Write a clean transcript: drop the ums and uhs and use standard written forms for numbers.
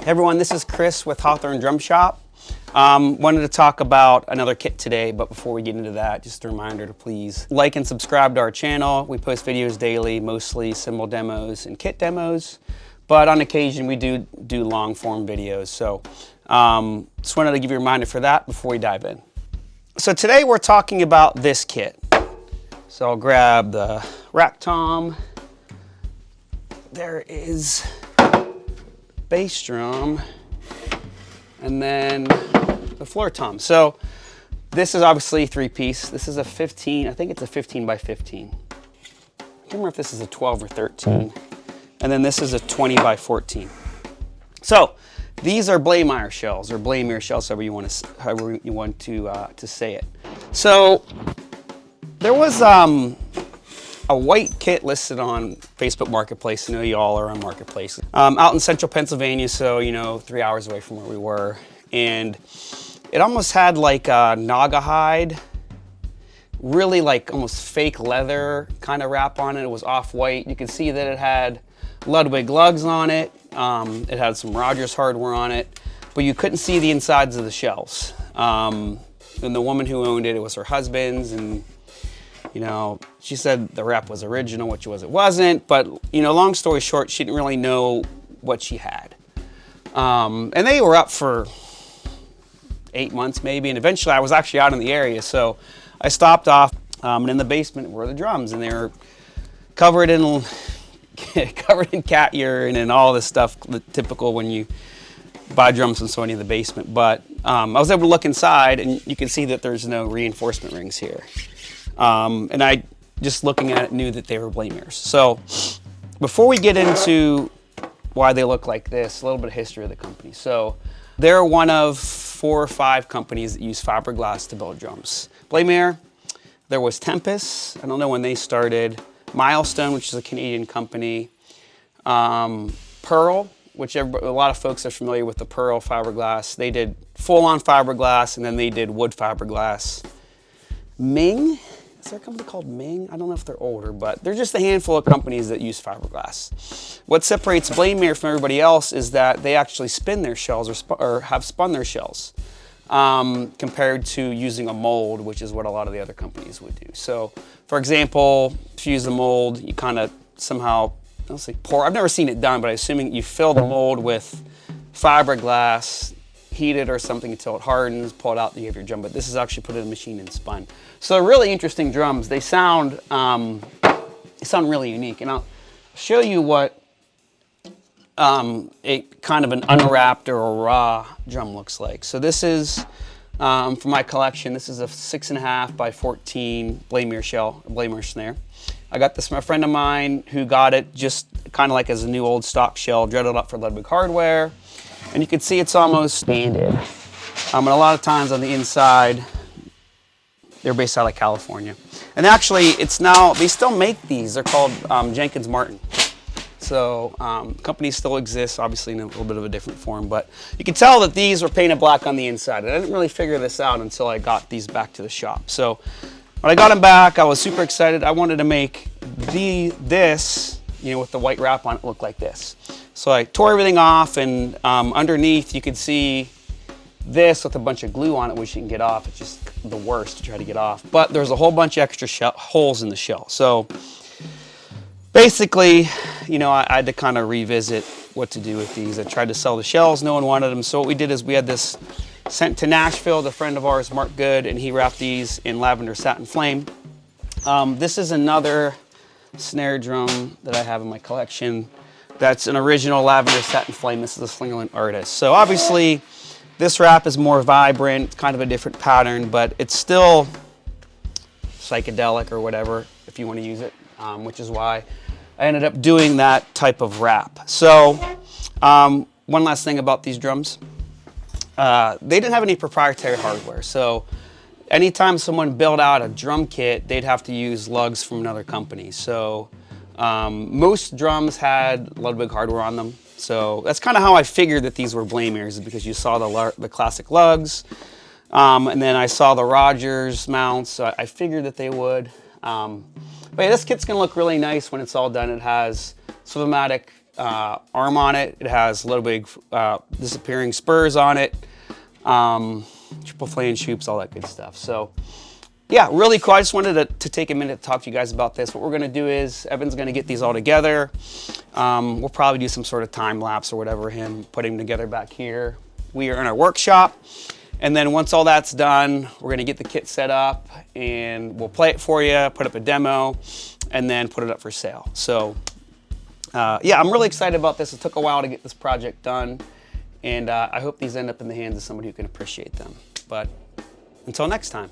Hey everyone, this is Chris with Hawthorne Drum Shop. Wanted to talk about another kit today, but before we get into that, just a reminder to please like and subscribe to our channel. We post videos daily, mostly cymbal demos and kit demos, but on occasion we do long form videos. So just wanted to give you a reminder for that before we dive in. So today we're talking about this kit. So I'll grab the rack tom. There is bass drum, and then the floor tom. So this is obviously 3-piece. This is a 15, I think it's a 15 by 15. I can't remember if this is a 12 or 13. And then this is a 20 by 14. So these are Blaemire shells, or Blaemire shells, however you want to say it. So there was a white kit listed on Facebook Marketplace. I know you all are on Marketplace. Out in central Pennsylvania, so 3 hours away from where we were. And it almost had like a naga hide, really like almost fake leather kind of wrap on it. It was off-white. You could see that it had Ludwig lugs on it. It had some Rogers hardware on it, but you couldn't see the insides of the shells. And the woman who owned it was her husband's, and she said the wrap was original, which it wasn't, but long story short, she didn't really know what she had. And they were up for 8 months maybe, and eventually I was actually out in the area, so I stopped off, and in the basement were the drums, and they were covered in cat urine and all this stuff, typical when you buy drums from Sony in the basement. But I was able to look inside, and you can see that there's no reinforcement rings here. And I, just looking at it, knew that they were Blaemires. So before we get into why they look like this, a little bit of history of the company. So they're one of 4 or 5 companies that use fiberglass to build drums. Blaemire, there was Tempest, I don't know when they started, Milestone, which is a Canadian company, Pearl, which a lot of folks are familiar with the Pearl fiberglass. They did full-on fiberglass, and then they did wood fiberglass. Ming, is there a company called Ming? I don't know if they're older, but they're just a handful of companies that use fiberglass. What separates Blaemire from everybody else is that they actually spin their shells, or have spun their shells, compared to using a mold, which is what a lot of the other companies would do. So, for example, if you use a mold, you kind of somehow, I'll say pour, I've never seen it done, but I'm assuming you fill the mold with fiberglass, heat it or something until it hardens, pull it out, and you have your drum. But this is actually put in a machine and spun. So really interesting drums. They sound really unique, and I'll show you what a kind of an unwrapped or a raw drum looks like. So this is from my collection. This is a 6.5 by 14 Blaemire shell, a Blaemire snare. I got this from a friend of mine who got it just kind of like as a new old stock shell, dreaded up for Ludwig hardware. And you can see it's almost banded. And a lot of times on the inside, they're based out of California. And actually, it's now, they still make these. They're called Jenkins Martin. So company still exists, obviously in a little bit of a different form, but you can tell that these were painted black on the inside. And I didn't really figure this out until I got these back to the shop. So when I got them back, I was super excited. I wanted to make this, with the white wrap on it, look like this. So I tore everything off, and underneath you could see this with a bunch of glue on it, which you can get off. It's just the worst to try to get off. But there's a whole bunch of extra holes in the shell. So basically, I had to kind of revisit what to do with these. I tried to sell the shells, no one wanted them. So what we did is we had this sent to Nashville, a friend of ours, Mark Good, and he wrapped these in Lavender Satin Flame. This is another snare drum that I have in my collection. That's an original Lavender Satin Flame. This is a Slingerland Artist. So obviously, this wrap is more vibrant. It's kind of a different pattern, but it's still psychedelic or whatever, if you want to use it, which is why I ended up doing that type of wrap. So one last thing about these drums. They didn't have any proprietary hardware. So anytime someone built out a drum kit, they'd have to use lugs from another company. So most drums had Ludwig hardware on them. So that's kind of how I figured that these were Blaemires, because you saw the classic lugs, and then I saw the Rogers mounts, so I figured that they would. But yeah, this kit's gonna look really nice when it's all done. It has Swivematic arm on it. It has little big disappearing spurs on it. Triple flange hoops, all that good stuff. So yeah, really cool. I just wanted to take a minute to talk to you guys about this. What we're gonna do is, Evan's gonna get these all together. We'll probably do some sort of time lapse or whatever, him putting them together back here. We are in our workshop. And then once all that's done, we're gonna get the kit set up and we'll play it for you, put up a demo, and then put it up for sale. So yeah, I'm really excited about this. It took a while to get this project done. And I hope these end up in the hands of somebody who can appreciate them. But until next time.